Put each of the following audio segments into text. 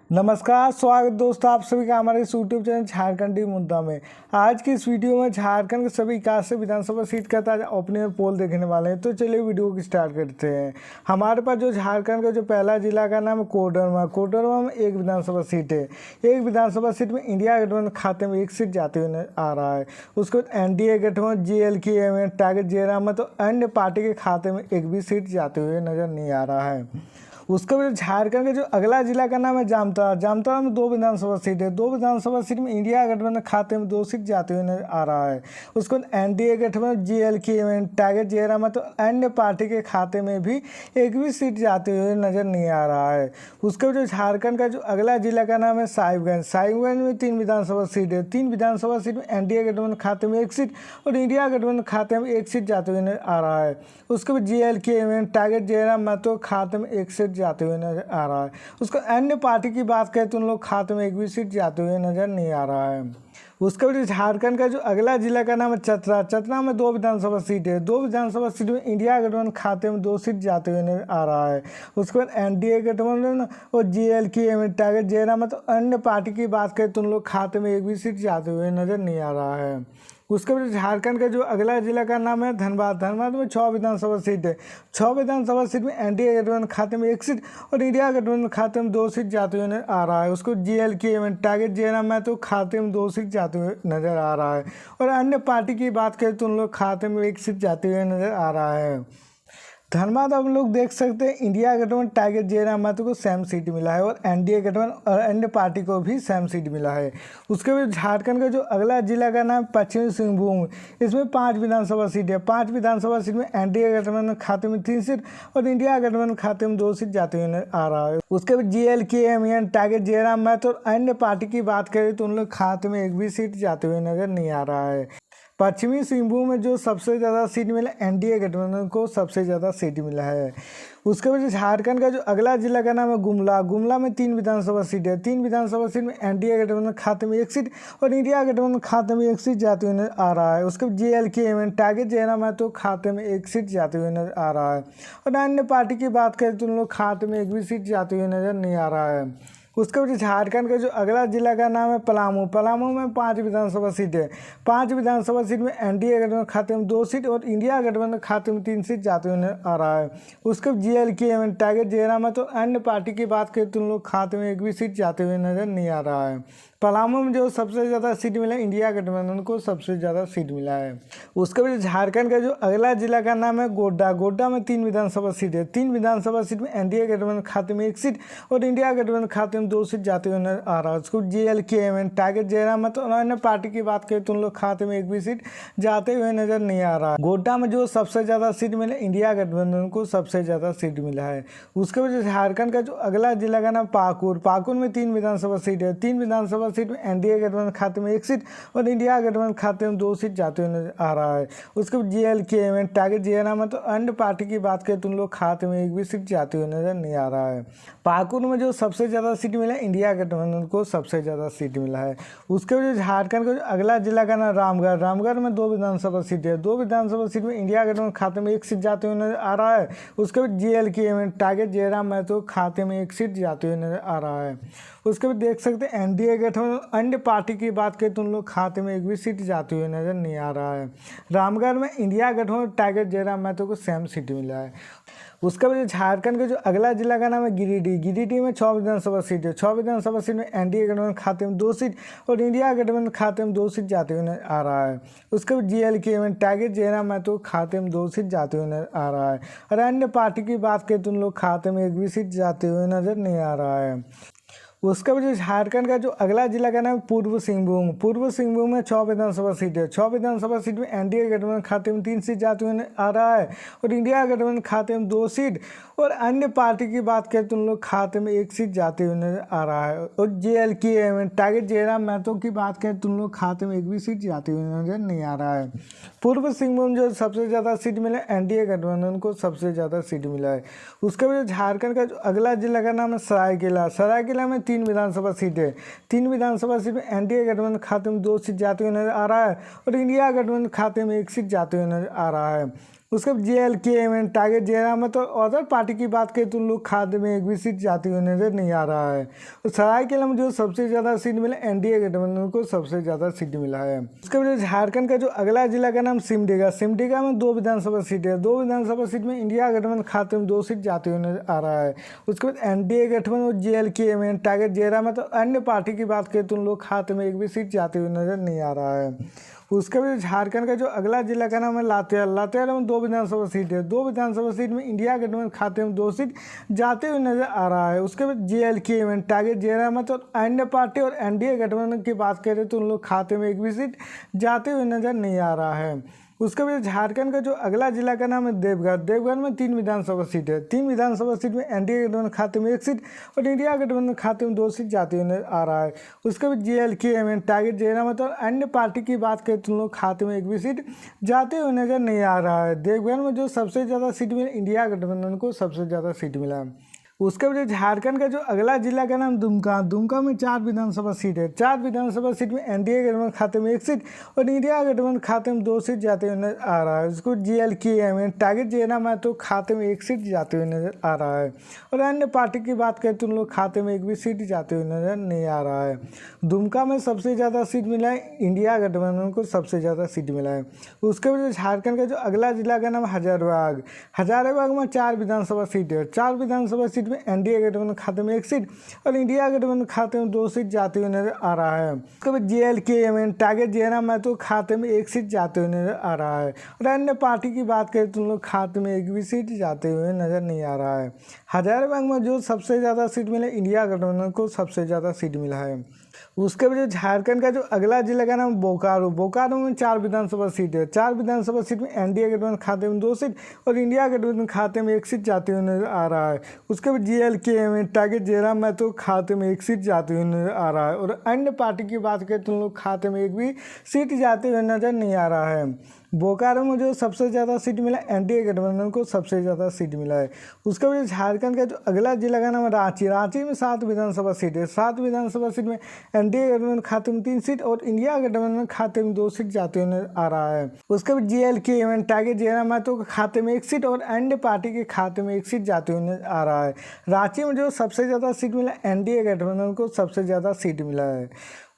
नमस्कार, स्वागत दोस्तों आप सभी का हमारे इस यूट्यूब चैनल झारखंडी मुद्दा में। आज की इस वीडियो में झारखंड के सभी 81 विधानसभा सीट का ताजा ओपिनियन पोल देखने वाले हैं। तो चलिए वीडियो को स्टार्ट करते हैं। हमारे पास जो झारखंड का जो पहला जिला का नाम है कोडरमा। कोडरमा में एक विधानसभा सीट है। एक विधानसभा सीट में इंडिया गठबंधन खाते में एक सीट जाते हुए आ रहा है। उसके बाद एनडीए गठबंधन JLK में टारगेट जयराम में, तो अन्य पार्टी के खाते में एक भी सीट जाते हुए नजर नहीं आ रहा है। उसके बाद झारखंड का जो अगला जिला का नाम है जामताड़ा। जामताड़ा में 2 विधानसभा सीट है। 2 विधानसभा सीट में इंडिया गठबंधन खाते में 2 सीट जाते हुए नजर आ रहा है। उसके बाद एनडीए गठबंधन JLK में टारगेट जयराम है, तो अन्य पार्टी के खाते में भी एक भी सीट जाते हुए नजर नहीं आ रहा है। उसके बाद जो झारखंड का जो अगला जिला का नाम है साहिबगंज। साहिबगंज में 3 विधानसभा सीट है। 3 विधानसभा सीट में एनडीए गठबंधन खाते में एक सीट और इंडिया गठबंधन खाते में एक सीट जाते हुए नजर आ रहा है। उसके बाद JLK में टारगेट जयराम महतो खाते में एक सीट जाते हुए नजर आ रहा है। उसका अन्य पार्टी की बात करें तो उन लोग खाते में एक भी सीट जाते हुए नजर नहीं आ रहा है। उसके बाद झारखंड का जो अगला जिला का नाम है चतरा। चतरा में 2 विधानसभा सीट है। 2 विधानसभा सीट में इंडिया गठबंधन खाते में 2 सीट जाते हुए नजर आ रहा है। उसके बाद एनडीए गठबंधन और JLK में टारगेट जयराम, तो अन्य पार्टी की बात करें तो उन लोग खाते में एक भी सीट जाते हुए नजर नहीं आ रहा है। उसके बाद झारखंड का जो अगला जिला का नाम है धनबाद। धनबाद में 6 विधानसभा सीट है। 6 विधानसभा सीट में एनडीए गठबंधन खाते में एक सीट और इंडिया गठबंधन खाते में 2 सीट जाते हुए नजर आ रहा है। उसको JLK में टारगेट जयराम है, तो खाते में 2 सीट जाते हुए नजर आ रहा है। और अन्य पार्टी की बात करें तो उन लोग खाते में एक सीट जाते हुए नजर आ रहा है। धनबाद आप लोग देख सकते हैं इंडिया गठबंधन टारगेट जयराम महतो को सेम सीट मिला है और एनडीए गठबंधन और अन्य पार्टी को भी सेम सीट मिला है। उसके बाद झारखंड का जो अगला जिला का नाम पश्चिमी सिंहभूम। इसमें 5 विधानसभा सीट है। 5 विधानसभा सीट में एनडीए गठबंधन खाते में 3 सीट और इंडिया गठबंधन खाते में 2 सीट जाते हुए आ रहा है। उसके बाद JLK में टारगेट जयराम महतो और अन्य पार्टी की बात करें तो उन लोग खाते में एक भी सीट जाते हुए नजर नहीं आ रहा है। पश्चिमी सिंहभूम में जो सबसे ज़्यादा सीट मिला एनडीए गठबंधन को सबसे ज़्यादा सीट मिला है। उसके बाद झारखंड का जो अगला जिला का नाम है गुमला। गुमला में 3 विधानसभा सीट है। 3 विधानसभा सीट में एनडीए गठबंधन खाते में एक सीट और इंडिया गठबंधन खाते में एक सीट जाते हुए नजर आ रहा है। उसके बाद JLK में टारगेट जयराम है, तो खाते में एक सीट जाते हुए नजर आ रहा है। और अन्य पार्टी की बात करें तो उन लोग खाते में एक भी सीट जाते हुए नजर नहीं आ रहा है। उसके बाद झारखंड का जो अगला जिला का नाम है पलामू। पलामू में 5 विधानसभा सीट है। 5 विधानसभा सीट में एनडीए गठबंधन खाते में 2 सीट और इंडिया गठबंधन खाते में 3 सीट जाते हुए आ रहा है। उसके बाद JLK में टारगेट जयराम है, तो अन्य पार्टी की बात करें तो उन लोग खाते में एक भी सीट जाते हुए नजर नहीं आ रहा है। पलामू में जो सबसे ज़्यादा सीट मिला है इंडिया गठबंधन को सबसे ज़्यादा सीट मिला है। उसके बाद झारखंड का जो अगला जिला का नाम है गोड्डा। गोड्डा में 3 विधानसभा सीट है। 3 विधानसभा सीट में एनडीए गठबंधन खाते में एक सीट और इंडिया गठबंधन खाते में 2 सीट जाते हुए नजर आ रहा है। उसको JLK में टारगेट जयराम है, तो अन्य पार्टी की बात करें तो उन लोग खाते में एक भी सीट जाते हुए नजर नहीं आ रहा है। गोड्डा में जो सबसे ज़्यादा सीट मिला इंडिया गठबंधन को सबसे ज़्यादा सीट मिला है। उसके बाद झारखंड का जो अगला जिला का नाम पाकुड़। पाकुड़ में 3 विधानसभा सीट है। 3 विधानसभा सीट में एनडीए गठबंधन खाते में एक सीट और इंडिया गठबंधन खाते में 2 सीट जाते हुए नजर आ रहा है। उसके बाद JLK में टारगेट जयराम है, तो अन्य पार्टी की बात करें तो उन लोग खाते में एक भी सीट जाते हुए नजर नहीं आ रहा है। पाकुड़ में जो सबसे ज़्यादा सीट मिला है इंडिया गठबंधन को सबसे ज़्यादा सीट मिला है। उसके बाद झारखंड का जो अगला जिला का नाम रामगढ़। रामगढ़ में 2 विधानसभा सीट है। 2 विधानसभा सीट में इंडिया गठबंधन खाते में एक सीट जाते हुए नजर आ रहा है। उसके बाद JLK में टारगेट जयराम महतो खाते में एक सीट जाते हुए नजर आ रहा है। उसके बाद देख सकते हैं एनडीए गठबंधन अन्य पार्टी की बात करें तो उन लोग खाते में एक भी सीट जाते हुए नजर नहीं आ रहा है। रामगढ़ में इंडिया गठबंधन टारगेट जयराम महतो को सेम सीट मिला है। उसके बाद झारखंड का जो अगला जिला का नाम है गिरिडीह। गिरिडीह में 6 विधानसभा सीट है। 6 विधानसभा सीट में एनडीए गठबंधन खाते में 2 सीट और इंडिया गठबंधन खाते में 2 सीट जाते हुए नजर आ रहा है। उसके बाद JLK में टारगेट जयराम महतो खाते में 2 सीट जाते हुए नजर आ रहा है। और अन्य पार्टी की बात करें तो उन लोग खाते में एक भी सीट जाते हुए नजर नहीं आ रहा है। उसके बाद झारखंड का जो अगला जिला का नाम है पूर्व सिंहभूम। पूर्व सिंहभूम में 6 विधानसभा सीट है। 6 विधानसभा सीट में एनडीए गठबंधन खाते में 3 सीट जाते हुए आ रहा है और इंडिया गठबंधन खाते में 2 सीट और अन्य पार्टी की बात करें तो उन लोग खाते में एक सीट जाते हुए नजर आ रहा है। और JLK में टारगेट जयराम महतो की बात करें तो उन लोग खाते में एक भी सीट जाते हुए नजर नहीं आ रहा है। पूर्व सिंहभूम जो सबसे ज़्यादा सीट मिला एनडीए गठबंधन को सबसे ज़्यादा सीट मिला है। उसके बाद झारखंड का जो अगला जिला का नाम है सरायकेला। सरायकेला में 3 विधानसभा सीट है। 3 विधानसभा सीट में एनडीए गठबंधन खाते में 2 सीट जाते हुए नजर आ रहा है और इंडिया गठबंधन खाते में एक सीट जाते हुए नजर आ रहा है। उसके बाद JLK में टारगेट जयराम है। तो अदर पार्टी की बात करें तो उन लोग खाद्य में एक भी सीट जाती हुई नजर नहीं आ रहा है। तो सरायकेला में जो सबसे ज़्यादा सीट मिला NDA गठबंधन को सबसे ज़्यादा सीट मिला है। उसके बाद झारखंड का जो अगला जिला का नाम सिमडेगा। सिमडेगा में 2 विधानसभा सीट है। 2 विधानसभा सीट में इंडिया गठबंधन खाते में 2 सीट जाते हुए नजर आ रहा है। उसके बाद NDA गठबंधन और JLK में टारगेट जयराम है। तो अन्य पार्टी की बात करें तो उन लोग खाते में एक भी सीट जाते हुए नजर नहीं आ रहा है। उसके बाद झारखंड का जो अगला जिला का नाम है लातेहार। लातेहार में 2 विधानसभा सीट है। 2 विधानसभा सीट में इंडिया गठबंधन खाते में 2 सीट जाते हुए नजर आ रहा है। उसके बाद JLK में टारगेट जयराम है। तो अन्य पार्टी और NDA गठबंधन की बात करें तो उन लोग खाते में एक भी सीट जाते हुए नजर नहीं आ रहा है। उसके बाद झारखंड का जो अगला जिला का नाम है देवघर। देवघर में 3 विधानसभा सीट है। 3 विधानसभा सीट में NDA गठबंधन खाते में 1 सीट और इंडिया गठबंधन खाते में 2 सीट जाते हुए नजर आ रहा है। उसके बाद JLK में टारगेट जयराम है। तो अन्य पार्टी की बात करें तो उन लोग खाते में एक भी सीट जाते हुए नजर नहीं आ रहा है। देवघर में जो सबसे ज़्यादा सीट मिला इंडिया गठबंधन को सबसे ज़्यादा सीट मिला है। उसके बाद झारखंड का जो अगला जिला का नाम दुमका। दुमका में 4 विधानसभा सीट है। 4 विधानसभा सीट में NDA गठबंधन खाते में 1 सीट और इंडिया गठबंधन खाते में 2 सीट जाते हुए नजर आ रहा है। उसको JLK में टारगेट जयराम है। तो खाते में 1 सीट जाते हुए नजर आ रहा है और अन्य पार्टी की बात करें तो उन लोग खाते में एक भी सीट जाते हुए नजर नहीं आ रहा है। दुमका में सबसे ज़्यादा सीट मिला है इंडिया गठबंधन को सबसे ज़्यादा सीट मिला है। उसके बाद झारखंड का जो अगला जिला का नाम हजारीबाग। हजारीबाग में 4 विधानसभा सीट है। 4 विधानसभा सीट में NDA गठबंधन खाते में 1 सीट और इंडिया गठबंधन खाते में 2 सीट जाते हुए नजर आ रहा है। उसके बाद JLK में टारगेट जयराम है। तो खाते में 1 सीट जाते हुए नजर आ रहा है और अन्य पार्टी की बात करें तो उन लोग खाते में एक भी सीट जाते हुए नजर नहीं आ रहा है। हजारीबाग में जो सबसे ज़्यादा सीट मिला इंडिया गठबंधन को सबसे ज़्यादा सीट मिला है। उसके बाद झारखंड का जो अगला जिला का नाम बोकारो। बोकारो में 4 विधानसभा सीट है। 4 विधानसभा सीट में NDA गठबंधन खाते में 2 सीट और इंडिया गठबंधन खाते में 1 सीट जाते हुए नजर आ रहा है। उसके बाद JLK में टारगेट जयराम है। तो खाते में 1 सीट जाते हुए नजर आ रहा है और अन्य पार्टी की बात करें तो उन लोग खाते में एक भी सीट जाते हुए नजर नहीं आ रहा है। बोकारो में जो सबसे ज़्यादा सीट मिला NDA गठबंधन को सबसे ज़्यादा सीट मिला है। उसके बाद झारखंड का जो अगला जिला का नाम है रांची। रांची में 7 विधानसभा सीट है। 7 विधानसभा सीट में NDA गठबंधन खाते में 3 सीट और इंडिया गठबंधन खाते में 2 सीट जाते हुए आ रहा है। उसके बाद JLK में टारगेट जयराम है। तो खाते में 1 सीट और अन्य पार्टी के खाते में 1 सीट जाते हुए आ रहा है। रांची में जो सबसे ज़्यादा सीट मिला NDA गठबंधन को सबसे ज़्यादा सीट मिला है।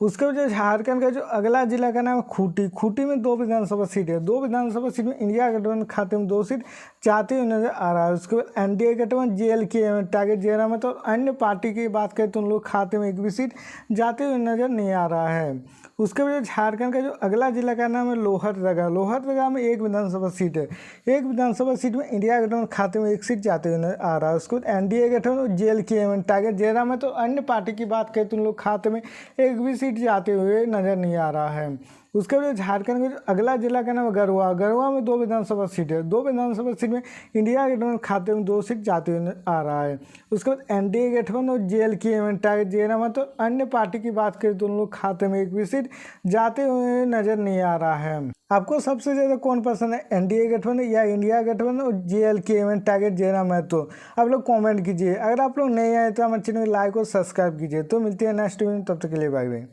उसके बाद झारखंड का जो अगला जिला का नाम है खूंटी। खूंटी में 2 विधानसभा सीट है। 2 विधानसभा सीट में इंडिया गठबंधन खाते में 2 सीट जाते हुए नजर आ रहा है। उसके बाद NDA गठबंधन JLK में टारगेट जयराम है। तो अन्य पार्टी की बात करें तो उन लोग खाते में एक भी सीट जाते हुए नजर नहीं आ रहा है। उसके बाद झारखंड का जो अगला जिला का नाम है लोहरदगा। लोहरदगा में 1 विधानसभा सीट है। 1 विधानसभा सीट में इंडिया गठबंधन खाते में 1 सीट जाते हुए नजर आ रहा है। उसके बाद NDA गठबंधन और JLK में टारगेट जयराम है। तो अन्य पार्टी की बात करें तो उन लोग खाते में एक भी सीट जाते हुए नजर नहीं आ रहा है। उसके बाद झारखंड का अगला जिला का नाम है गढ़वा। गढ़वा में 2 विधानसभा सीट है। 2 विधानसभा सीट में इंडिया गठबंधन खाते में 2 सीट जाते हुए आ रहा है। उसके बाद NDA गठबंधन और JLK में टारगेट जयराम है। तो अन्य पार्टी की बात करें तो उन लोग खाते में एक भी सीट जाते हुए नजर नहीं आ रहा है। आपको सबसे ज़्यादा कौन पसंद है, NDA गठबंधन या इंडिया गठबंधन और JLK में टारगेट जयराम है? तो आप लोग कमेंट कीजिए। अगर आप लोग नए आए तो हमारे चैनल को लाइक और सब्सक्राइब कीजिए। तो मिलती है नेक्स्ट वीडियो, तब तक के लिए बाय बाय।